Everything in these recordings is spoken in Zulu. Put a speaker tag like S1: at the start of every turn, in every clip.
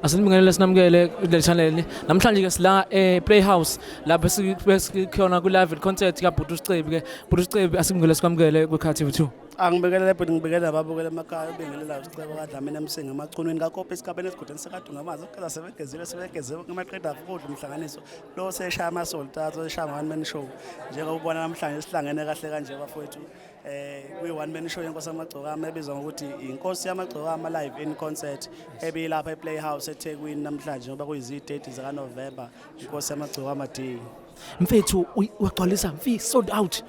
S1: Asinibingelele sinamukele kule channel. Namhlanje ke sila Playhouse lapha sikhona ku live concert ka Bhuti Sicebi ke. Bhuti Sicebi asikungele sikwamukele ku Khathi TV2.
S2: Angibekele bhuti ngibekele ababukela emakhaya ubingelela Sicebo kaDlamini emsinga emaqhunweni kaKopi esigabeni esigudeni sekade ngamazi ukhala sebegezile kumaqeda afukudla umhlanganiso lo seshaya amasoltato eshaya one man show njengoba ubona namhlanje sihlangene kahle kanje bafowethu kwi one man show yenkosi yamagcokama ebizwa ngokuthi inkosi yamagcokama live in concert ebilapha ePlayhouse eThekwini namhlanje ngoba kuyizi-30 zika November inkosi yamagcokama day.
S1: Mfethu uyagcwalisa mfi sold out.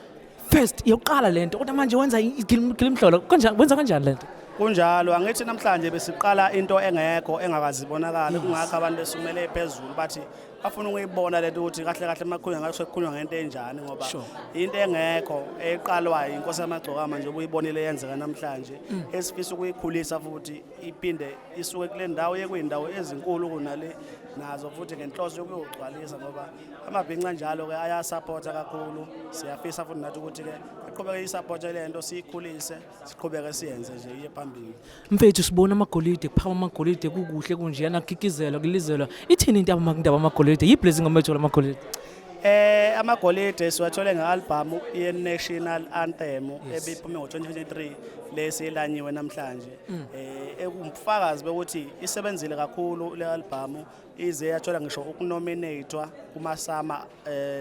S1: First yokuqala lento kodwa manje wenza igilimhlolo kanjani wenza kanjani lento?
S2: Kunjalo angithi namhlanje besiqala into engekho engakazibonakala kungakho abantu besumele phezulu bathi bafuna ukuyibona lento ukuthi kahle kahle emakhulunywa ngathi sekukhulunywa ngento enjani ngoba into engekho eqalwayo inkosi yamagcokama nje ubuyibonile yenzeka namhlanje esifisa ukuyikhulisa futhi iphinde isuke kule ndawo yekuyindawo ezinkulu kunale nazo futhi ngenhloso yokuyogcwalisa ngoba amabhinqa njalo ke ayasupporta kakhulu siyafisa futhi nathi ukuthi ke siqhubeke isupporta lento siyikhulise siqhubeke siyenze nje iye phambili.
S1: Mfethu sibona amagolide kuphaka amagolide kukuhle kunje yanakhikizelwa kulizelwa ithini into abamandaba amagolide yiblessing omethola amagolide.
S2: Amagolide siwathole ngealbum ye-National Anthem ebiphume ngo-2023 lesilanyiwe namhlanje ekumbufakazi bokuthi isebenzile kakhulu le album ize yathola ngisho ukunominatwa kumasama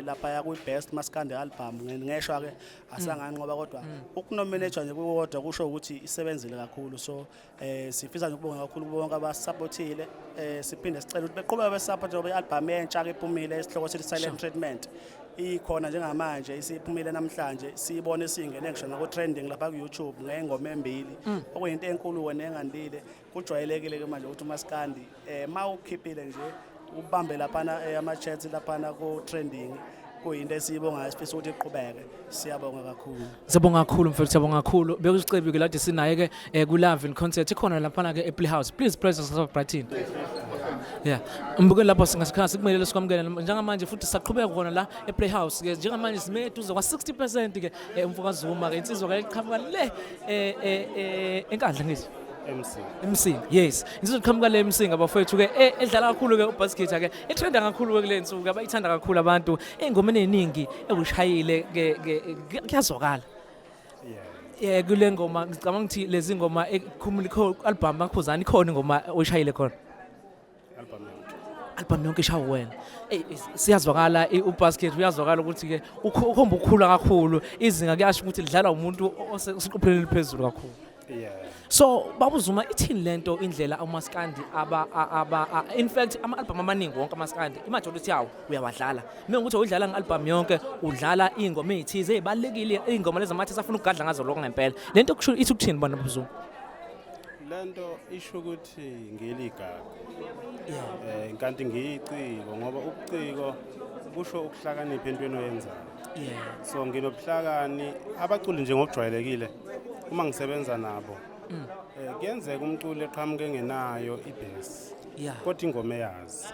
S2: lapha ya ku-best maskandi album ngeshwa ke asanganqoba kodwa ukunominatwa nje kukodwa kusho ukuthi isebenzile kakhulu so sifisa nje ukubonga kakhulu bonke abasupportile siphinde sicela ukuthi beqhubeke besupport ngoba i-album entsha ke iphumile esihloko sithi Silent Treatment ikhona njengamanje isiphumile namhlanje siyibone singene ngisho naku trending lapha ku YouTube ngengoma embili okuyinto enkulu wena engandile kujwayelekile ke manje ukuthi uMaskandi mawukhiphile nje ubambe lapha ama chats lapha ku trending kuyinto esiyibonga sifisa ukuthi iqhubeke siyabonga kakhulu.
S1: Siyabonga kakhulu mfethu siyabonga kakhulu bekusicebi ke lade sinaye ke ku live in concert ikhona lapha ke ePlayhouse please press subscribe. Yeah. Mbukele lapho singasikhala sikumele sikwamukele njengamanje futhi saqhubeka khona la ePlayhouse ke njengamanje simeduze kwa 60% ke umfokazi Zuma ke insizwa ke iqhamuka le enkandla ngithi MC yes insizwa iqhamuka le MC abafowethu ke edlala kakhulu ke ubasket ke etrenda kakhulu ke kule nsuku abayithanda kakhulu abantu engomeni eziningi ekushayile ke kuyazwakala. Kule ngoma ngicabanga ukuthi lezi ngoma ekhumula album bakhuzana ikhona ingoma oyishayile khona. Album yonke ishawo wena siyazwakala ubasket uyazwakala ukuthi ke ukhomba ukukhula kakhulu izinga kuyasho ukuthi lidlalwa umuntu osiqopheleni liphezulu kakhulu. So babuzuma ithini lento indlela uMaskandi in fact ama-album amaningi wonke uMaskandi imajority yawo uyawadlala mengukuthi udlala nge-album yonke udlala ingoma ezithize ezibalekile ingoma lezi amathi safuna ukugadla ngazo lokho ngempela lento kusho ithi ukuthini bona babuzuma
S3: lento isho ukuthi ngeligaga kanti ngiyiciko ngoba ubuciko kusho ukuhlakanipha entweni oyenzayo so nginobuhlakani abaculi nje ngokujwayelekile uma ngisebenza nabo kuyenzeka umculi eqhamuke engenayo ibase kodwa ingoma eyazi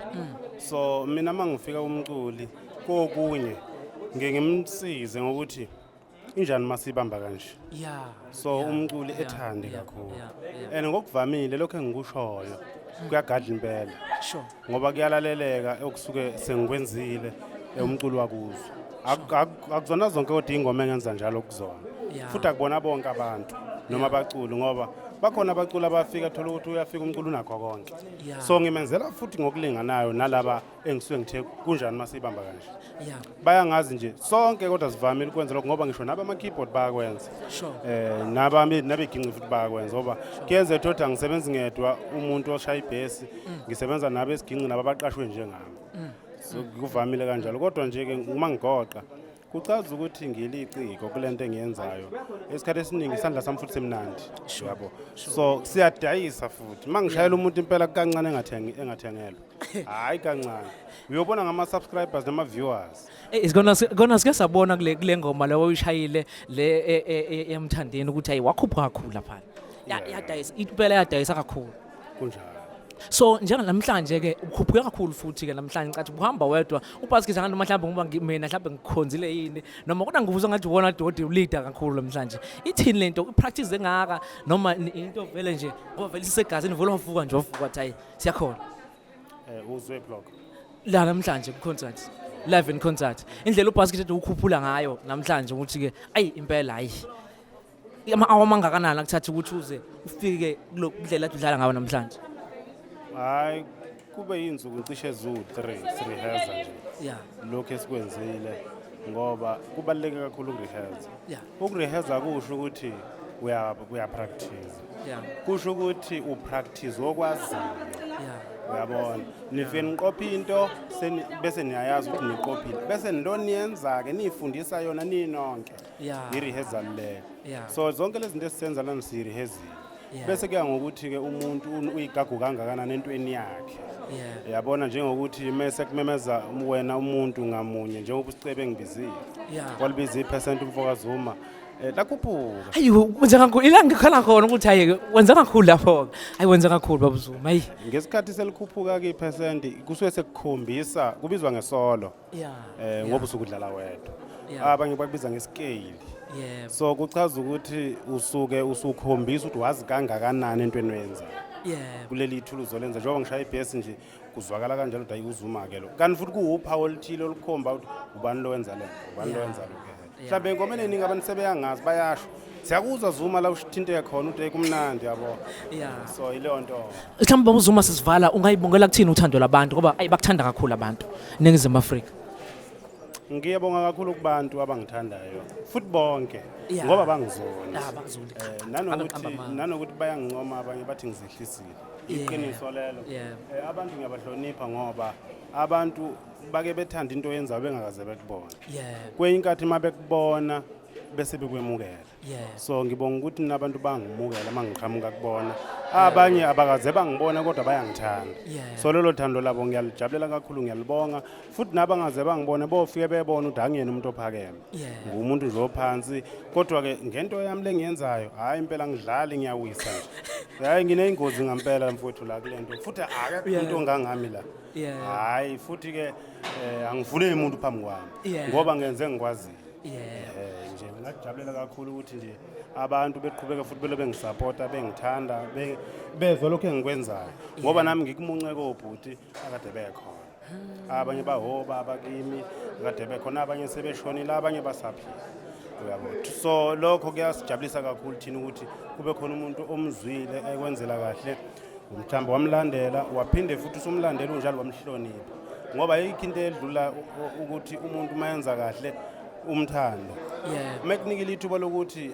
S3: so mina mangifika umculi kokunye ngimsize ngokuthi injani masibamba kanje so umculi ethande kakhulu and ngokuvamile lokho engikushoyo kuyagadla impela ngoba kuyalaleleka okusuke sengikwenzile umculi wakuzo akuzona zonke kodwa ingoma engenza njalo kuzona futhi akubona bonke abantu noma abaculi ngoba bakhona abaculi abafika thola ukuthi uyafika umculi unakho konke so ngimenzela futhi ngokulinganayo nalaba engisuke ngithe kunjani masibamba kanje bayangazi nje sonke kodwa sivamile ukwenza lokho ngoba ngisho naba ama keyboard bayakwenza nabeginqi futhi bayakwenza ngoba kuyenza ukuthi angisebenzi ngedwa umuntu oshaya ibhesi ngisebenza nabe esiginqi nabaqashwe njengami so kuvamile kanjalo kodwa nje ke uma ngigoqa kuchaza ukuthi ngiliciko kulento engiyenzayo esikhathi esiningi isandla sami futhi semnandi yabo so siyadayisa futhi mangishayela umuntu impela kancane engathengelwa hayi kancane uyobona ngama subscribers nama viewers
S1: isigona sike sabona kule ngoma leyo uyishayile le emthandeni ukuthi ayi wakhupha kakhulu lapha yadayisa impela yadayisa kakhulu
S3: kunjalo.
S1: So njengamhlanje ke ukhuphuke kakhulu futhi ke namhlanje ngicathi uhamba wedwa ubasket ngani mhlawumbe ngoba mina mhlawumbe ngikhonzile yini noma kodwa ngivuzwa ngathi wona dodi uleader kakhulu namhlanje ithini lento ipractice engaka noma into vele nje ngoba vele isegazini vele wavuka nje wavuka ukuthi hayi siyakhona
S3: uzwe block.
S1: la namhlanje ku concert live in concert indlela uBasket ukhuphula ngayo namhlanje ukuthi ke ayi impela hayi ama-hour mangakanani akuthatha ukuthi uze ufike kulendlela athi udlala ngayo namhlanje
S3: Hayi kube yinzuku ngisho ezu3 sirehearsa nje.
S1: yeah
S3: Lokho esikwenzile ngoba kubaluleke kakhulu ukurehearsa.
S1: yeah
S3: Ukurehearsa kusho ukuthi uya practice.
S1: yeah
S3: Kusho ukuthi upractice okwazi.
S1: yeah
S3: Uyabona nifike niqopha into bese niyayazi ukuthi niqophile bese ndoniyenza ke nifundisa yona ninonke
S1: yeah
S3: irehearsal le
S1: yeah
S3: so zonke lezi zinto esizenza lana sirehearsal
S1: yeah
S3: bese kuya ngokuthi ke umuntu uyigagu kangakanani entweni yakhe
S1: yeah
S3: yabona njengokuthi mase kumemeza wena umuntu ngamunye njengoba usicebe ngibizile
S1: yeah
S3: kwalibiza ipercent umfokazuma lakhuphuka
S1: ayo wenza kakhulu ila ngikhala khona ukuthi hayi wenza kakhulu lapho hayi wenza kakhulu babuzuma hayi
S3: ngesikhathi selikhuphuka ke ipercent kusuke sekukhombisa kubizwa ngesolo
S1: yeah
S3: ngoba usukudlala wedwa
S1: yeah
S3: abanye bakubiza ngescale
S1: yeah
S3: so kuchaza ukuthi usuke usukhombisa ukuthi wazi kangakanani entweni wenza
S1: yeah
S3: kuleli thuluzi olenza njengoba ngishaya ibhesi nje kuzwakala kanjalo ukuthi ayuzuma ke lo kanti futhi kuwuphawu oluthile olukhomba ukuthi ubani lo wenza lento ubani lo wenza lokho mhlawumbe engomeni eningi abantu sebeyangazi bayasho siyakuzwa zuma la uthinteke khona ukuthi kumnandi yabo
S1: yeah
S3: so ileyo nto
S1: mhlawumbe babuzuma sisivala ungayibongela kuthini uthando labantu ngoba ayi bakuthanda kakhulu abantu eNingizimu Afrika
S3: ngiyabonga kakhulu kubantu abangithandayo futhi bonke
S1: Yeah.
S3: ngoba bangizona
S1: ah bakuzuli
S3: nanokuthi bayangincoma abanye bathi ngizehlisile
S1: Yeah.
S3: iqiniso lelo
S1: yeah
S3: abantu ngiyabahlonipha ngoba abantu bake bethanda into yenzayo bengakaze bekubona
S1: yeah
S3: kwenye inkathi uma bekubona bese bekwemukela
S1: yeah
S3: so ngibonga ukuthi nabantu bangimukela mangiqhamuka kubona abanye abakaze bangibona kodwa bayangithanda
S1: yeah
S3: so lelo thando labo ngiyalijabulela kakhulu ngiyalibonga futhi nabangaze bangibone bofike bebona ukuthi angiyena umuntu ophakeme
S1: yeah
S3: ngumuntu nje ophansi kodwa ke ngento yami lengiyenzayo hayi impela ngidlali ngiyawisa nje hayi ngineyingozi ngempela mfowethu la kulento futhi akekho
S1: Yeah.
S3: umuntu ongangami la
S1: yeah
S3: hayi futhi ke angivuleli umuntu phambi kwami
S1: Yeah.
S3: ngoba ngenze ngikwazi
S1: yeah
S3: nje ngajabulela kakhulu ukuthi nje abantu beqhubeka futhi belobe ngisupporta bengithanda bezwe lokho engikwenzayo ngoba nami ngikumunce kobhuti akade bekhona abanye bahoba abakimi akade bekhona abanye sebeshonile abanye basaphila uyabona so lokho kuyasijabulisa kakhulu thina ukuthi kube khona umuntu omzwile ekwenzela kahle umthambo wamlandela waphinde futhi usumlandela unjalo wamhlonipha ngoba yikho into edlula ukuthi umuntu mayenza kahle umthando
S1: yeah
S3: mekunikile ithuba lokuthi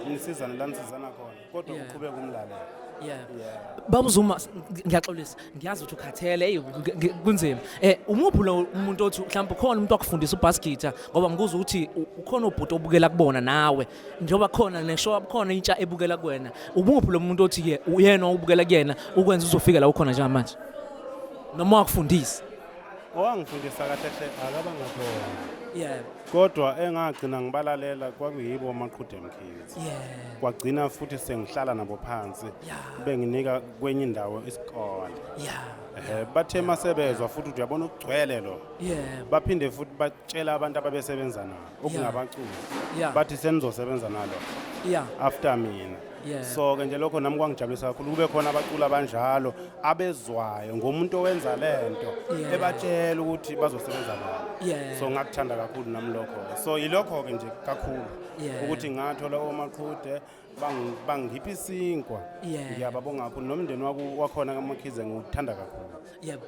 S3: nisizana la nisizana khona kodwa
S1: Yeah.
S3: uqhubeka umlalela
S1: yeah babuzuma ngiyaxolisa ngiyazi ukuthi ukhathele hey kunzima umuphi lo umuntu othi mhlawumbe khona umuntu wakufundisa uBasket ngoba ngikuza ukuthi ukhona ubhuti obukela kubona nawe njengoba khona neshow khona intsha ebukela kuwena umuphi lo muntu othi ke uyena ubukela kuyena ukwenza uzofika la ukhona njengamanje noma wakufundisa
S3: owangifundisa kahle hle akabangakhona
S1: yeah
S3: kodwa engagcina ngibalalela kwakuyibo amaqhude mkhizi
S1: yeah
S3: kwagcina futhi sengihlala nabo phansi
S1: yeah
S3: benginika kwenye indawo isikole
S1: yeah
S3: bathe masebezwa futhi uyabona ukugcwele lo
S1: yeah
S3: baphinde futhi batshela abantu ababesebenza nabo okungabaculi
S1: yeah
S3: bathi senizosebenza nalo
S1: yeah
S3: after mina
S1: yeah
S3: so ke nje lokho nami kwangijabulisa kakhulu kube khona abaculi abanjalo abezwayo ngomuntu owenza lento
S1: Yeah.
S3: ebatshela ukuthi bazosebenza naye
S1: yeah
S3: so ngakuthanda kakhulu nami lokho so yilokho ke nje kakhulu
S1: Yeah.
S3: ukuthi ngathola omaqhude bangiphi isinkwa
S1: Yeah.
S3: ngiyababonga kakhulu nomndeni wakhona kaMakhize ngikuthanda kakhulu
S1: yebo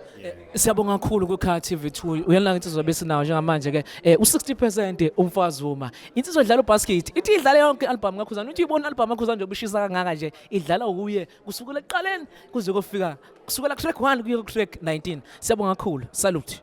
S1: siyabonga kakhulu kuKha TV2 uyalana insizwa besinayo njengamanje ke u60% umfazi uma insizwa idlala uBasket ithi idlala yonke album kaKhuzani uthi ibona album kaKhuzani nje ubishisa kangaka nje idlala ukuye kusukela eqaleni kuze kufika kusukela ku track 1 kuye ku track 19 siyabonga kakhulu salute